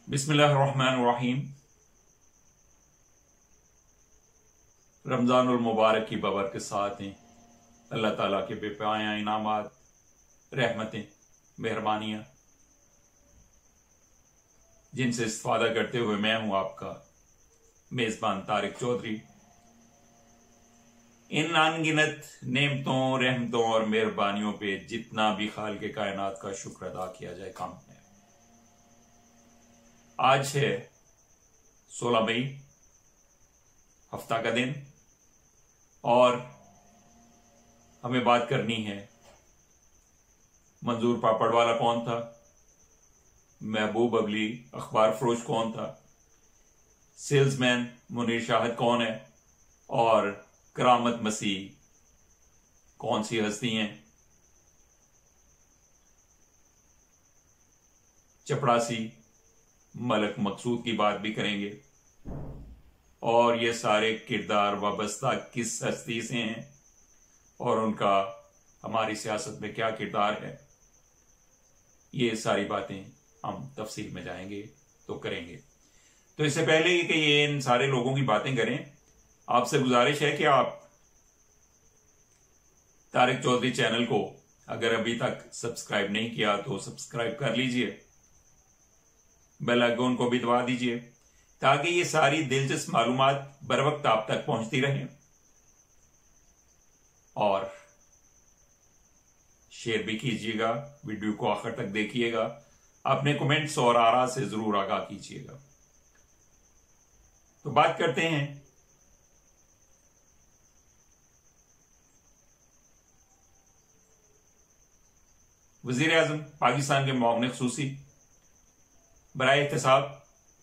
बिस्मिल्लाहिर्रहमानिर्रहीम। रमज़ानुल मुबारक की बबरकत हैं। अल्लाह ताला के बेपनाह इनामात, रहमतें, मेहरबानियाँ जिनसे इस्तिफादा करते हुए मैं हूँ आपका मेज़बान तारिक चौधरी। इन अनगिनत नेमतों, रहमतों और मेहरबानियों पे जितना भी खालिक़े कायनात का शुक्र अदा किया जाए कम है। आज है 16 मई, हफ्ता का दिन, और हमें बात करनी है मंजूर पापड़वाला कौन था, महबूब अली अखबार फरोश कौन था, सेल्समैन मुनीर शाहिद कौन है और करामत मसीह कौन सी हस्ती हैं। चपड़ासी मलक मकसूद की बात भी करेंगे और ये सारे किरदार वाबस्ता किस हस्ती से हैं और उनका हमारी सियासत में क्या किरदार है। ये सारी बातें हम तफसील में जाएंगे तो करेंगे। तो इससे पहले कि ये इन सारे लोगों की बातें करें, आपसे गुजारिश है कि आप तारिक चौधरी चैनल को अगर अभी तक सब्सक्राइब नहीं किया तो सब्सक्राइब कर लीजिए, बेल आइकन को भी दबा दीजिए ताकि ये सारी दिलचस्प मालूमात बर वक्त आप तक पहुंचती रहें। और शेयर भी कीजिएगा, वीडियो को आखिर तक देखिएगा, अपने कमेंट्स और आरा से जरूर आगाह कीजिएगा। तो बात करते हैं वजीर आजम पाकिस्तान के मुआविन खुसूसी बराए एहतसाब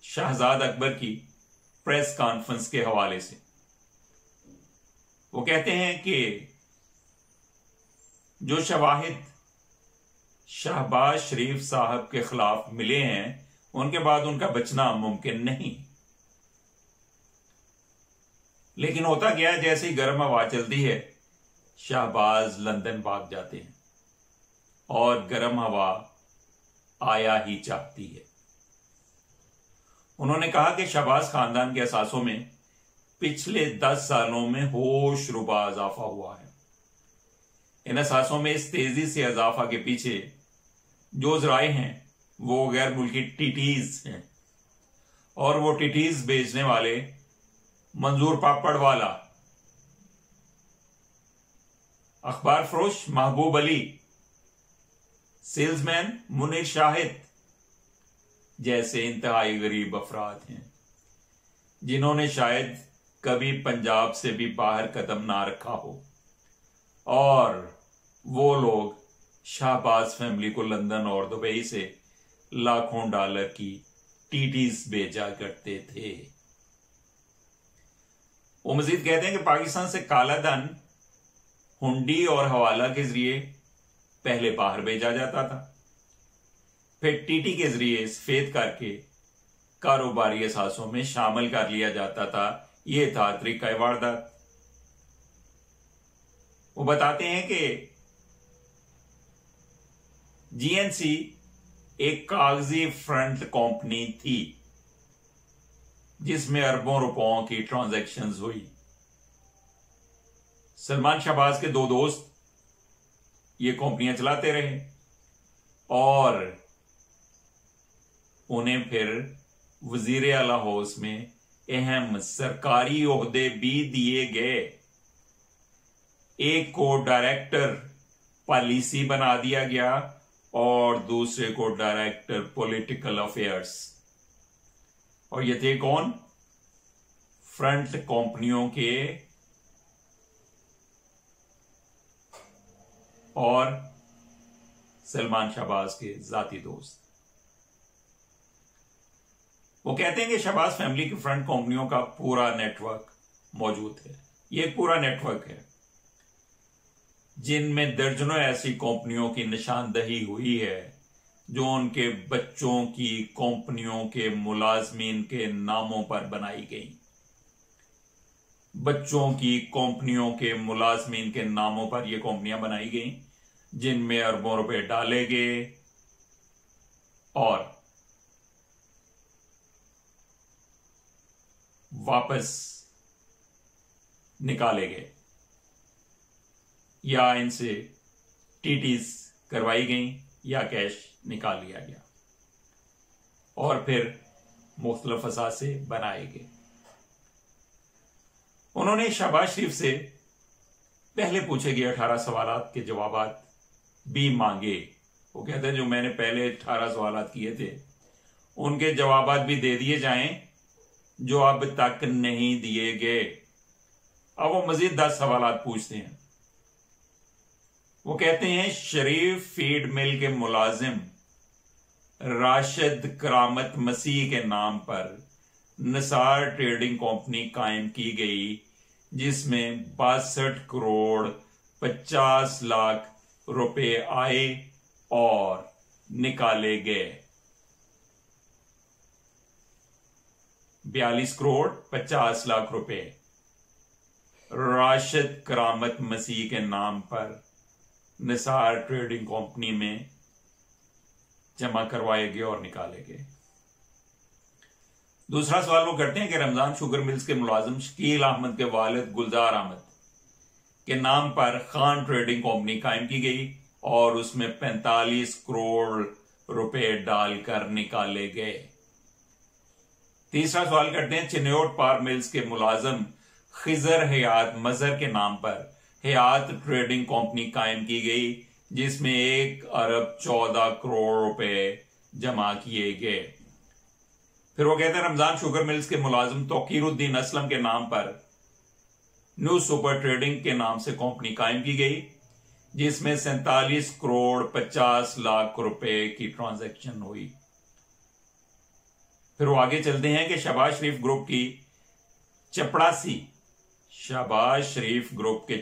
शाहजाद अकबर की प्रेस कॉन्फ्रेंस के हवाले से। वो कहते हैं कि जो शवाहिद शहबाज शरीफ साहब के खिलाफ मिले हैं उनके बाद उनका बचना मुमकिन नहीं। लेकिन होता क्या, जैसे ही गर्म हवा चलती है शहबाज लंदन भाग जाते हैं और गर्म हवा आया ही चाहती है। उन्होंने कहा कि शहबाज खानदान के असासों में पिछले 10 सालों में होश रुबा इजाफा हुआ है। इन असासों में इस तेजी से इजाफा के पीछे जो जराए हैं वो गैर मुल्की टीटीज हैं और वो टीटीज बेचने वाले मंजूर पापड़वाला, अखबार फरोश महबूब अली, सेल्समैन मुनीर शाहिद जैसे इंतहाई गरीब अफराद हैं जिन्होंने शायद कभी पंजाब से भी बाहर कदम ना रखा हो, और वो लोग शहबाज फैमिली को लंदन और दुबई से लाखों डॉलर की टीटीज भेजा करते थे। वो मजीद कहते हैं कि पाकिस्तान से काला धन हुंडी और हवाला के जरिए पहले बाहर भेजा जाता था, फिर टीटी के जरिए सफेद करके कारोबारी असासों में शामिल कर लिया जाता था। यह था तरीका वारदात। वो बताते हैं कि जीएनसी एक कागजी फ्रंट कंपनी थी जिसमें अरबों रुपयों की ट्रांजैक्शंस हुई। सलमान शहबाज के 2 दोस्त ये कंपनियां चलाते रहे और उन्हें फिर वजीर आला हाउस में अहम सरकारी ओहदे भी दिए गए। एक को डायरेक्टर पॉलिसी बना दिया गया और दूसरे को डायरेक्टर पॉलिटिकल अफेयर्स। और ये थे कौन? फ्रंट कंपनियों के और सलमान शहबाज के जाती दोस्त। वो कहते हैं कि शहबाज फैमिली की फ्रंट कंपनियों का पूरा नेटवर्क मौजूद है। ये एक पूरा नेटवर्क है जिनमें दर्जनों ऐसी कंपनियों की निशानदही हुई है जो उनके बच्चों की कंपनियों के मुलाजमीन के नामों पर बनाई गई। बच्चों की कंपनियों के मुलाजमीन के नामों पर यह कंपनियां बनाई गई जिनमें अरबों रुपए डाले गए और वापस निकाले गए या इनसे टीटीज करवाई गई या कैश निकाल लिया गया और फिर मुख्तलिफ असासे बनाए गए। उन्होंने शहबाज शरीफ से पहले पूछे गए 18 सवालात के जवाब भी मांगे। वो कहते हैं जो मैंने पहले 18 सवालात किए थे उनके जवाब भी दे दिए जाएं जो अब तक नहीं दिए गए। अब वो मजीद 10 सवालात पूछते हैं। वो कहते हैं शरीफ फीड मिल के मुलाजिम राशिद करामत मसीह के नाम पर निसार ट्रेडिंग कंपनी कायम की गई जिसमें 62 करोड़ 50 लाख रुपए आए और निकाले गए। 42 करोड़ 50 लाख रुपए राशिद करामत मसीह के नाम पर निसार ट्रेडिंग कंपनी में जमा करवाए गए और निकाले गए। दूसरा सवाल वो करते हैं कि रमजान शुगर मिल्स के मुलाजिम शकील अहमद के वालिद गुलजार अहमद के नाम पर खान ट्रेडिंग कंपनी कायम की गई और उसमें 45 करोड़ रुपए डालकर निकाले गए। तीसरा सवाल करते हैं चिन्योट पार मिल्स के मुलाजिम खिजर हयात मजहर के नाम पर हयात ट्रेडिंग कंपनी कायम की गई जिसमें 1 अरब 14 करोड़ रुपए जमा किए गए। फिर वो कहते हैं रमजान शुगर मिल्स के मुलाजिम तौकीरुद्दीन असलम के नाम पर न्यू सुपर ट्रेडिंग के नाम से कंपनी कायम की गई जिसमें 47 करोड़ 50 लाख रुपए की ट्रांजैक्शन हुई। फिर वो आगे चलते हैं कि शहबाज शरीफ ग्रुप की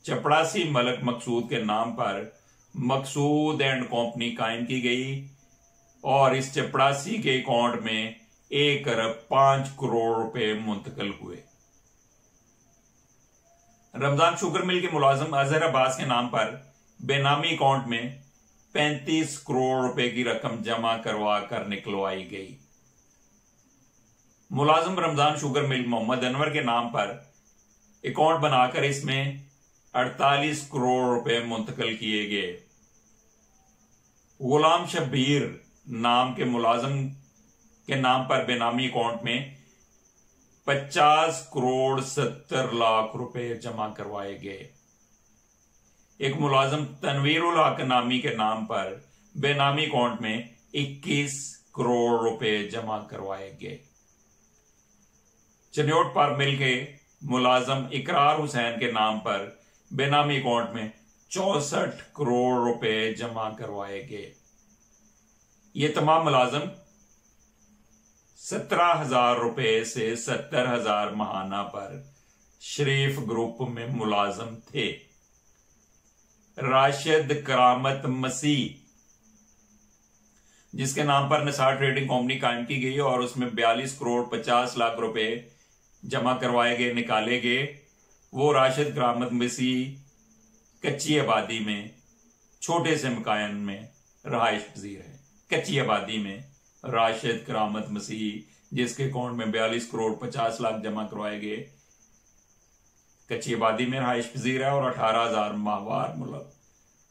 चपड़ासी मलक मकसूद के नाम पर मकसूद एंड कंपनी कायम की गई और इस चपड़ासी के अकाउंट में 1 अरब 5 करोड़ रुपए मुंतकिल हुए। रमजान शुगर मिल के मुलाजिम अजहर अब्बास के नाम पर बेनामी अकाउंट में 35 करोड़ रुपए की रकम जमा करवा कर निकलवाई गई। मुलाजिम रमजान शुगर मिल मोहम्मद अनवर के नाम पर अकाउंट बनाकर इसमें 48 करोड़ रुपए मुंतकिल किए गए। गुलाम शब्बीर नाम के मुलाजिम के नाम पर बेनामी अकाउंट में 50 करोड़ 70 लाख रुपए जमा करवाए गए। एक मुलाजिम तनवीरुल हक नामी के नाम पर बेनामी अकाउंट में 21 करोड़ रुपए जमा करवाए गए। चिन्योट पार मिल के मुलाजिम इकरार हुसैन के नाम पर बेनामी अकाउंट में 64 करोड़ रुपए जमा करवाए गए। ये तमाम मुलाजिम 17,000 रुपए से 70,000 माहाना पर शरीफ ग्रुप में मुलाजिम थे। राशिद करामत मसीह जिसके नाम पर निसार ट्रेडिंग कंपनी कायम की गई और उसमें 42 करोड़ 50 लाख रुपए जमा करवाए गए निकाले गए, वो राशिद करामत मसीह कच्ची आबादी में छोटे से मकान में रहाइश पजीर है। कच्ची आबादी में राशिद करामत मसीह जिसके अकाउंट में 42 करोड़ 50 लाख जमा करवाए गए कच्ची आबादी में रहाइश पजीर है और 18,000 माहवार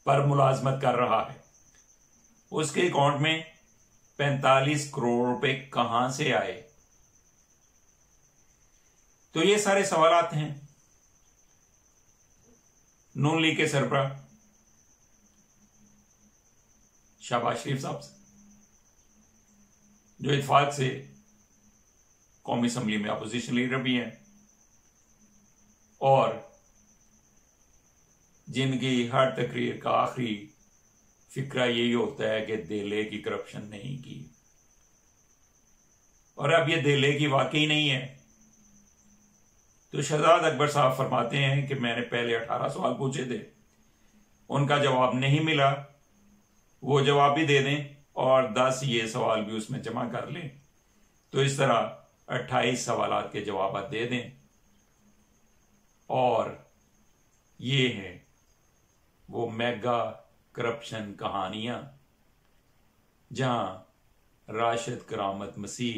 पर मुलाजमत कर रहा है। उसके अकाउंट में 45 करोड़ रुपए कहां से आए? तो ये सारे सवालात हैं नून लीग के सरबराह शहबाज शरीफ साहब से, जो इत्तेफाक से कौमी असम्बली में अपोजिशन लीडर भी हैं और जिनकी हर तकरीर का आखिरी फिक्रा यही होता है कि देले की करप्शन नहीं की। और अब ये देले की वाकई नहीं है तो शहजाद अकबर साहब फरमाते हैं कि मैंने पहले 18 सवाल पूछे थे, उनका जवाब नहीं मिला, वो जवाब भी दे दें और 10 ये सवाल भी उसमें जमा कर लें, तो इस तरह 28 सवालात के जवाब दे दें। और ये है वो मेगा करप्शन कहानियां जहां राशिद करामत मसीह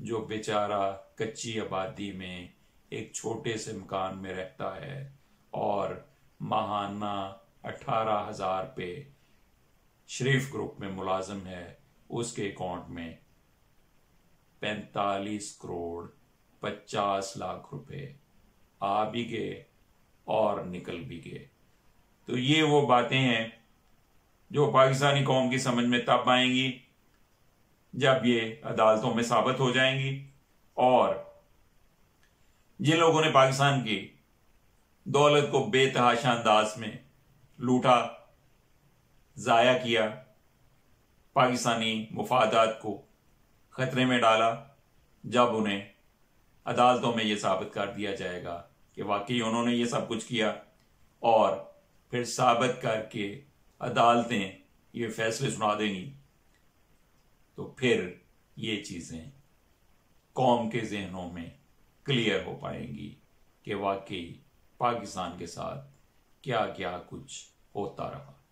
जो बेचारा कच्ची आबादी में एक छोटे से मकान में रहता है और माहाना 18,000 पे शरीफ ग्रुप में मुलाजिम है, उसके अकाउंट में 45 करोड़ 50 लाख रुपए आ भी गए और निकल भी गए। तो ये वो बातें हैं जो पाकिस्तानी कौम की समझ में तब आएंगी जब ये अदालतों में साबित हो जाएंगी। और जिन लोगों ने पाकिस्तान की दौलत को बेतहाशा अंदाज में लूटा, जाया किया, पाकिस्तानी मुफादात को खतरे में डाला, जब उन्हें अदालतों में यह साबित कर दिया जाएगा कि वाकई उन्होंने ये सब कुछ किया और फिर साबित करके अदालतें ये फैसले सुना देंगी, तो फिर ये चीजें कौम के जहनों में क्लियर हो पाएंगी कि वाकई पाकिस्तान के साथ क्या क्या कुछ होता रहा।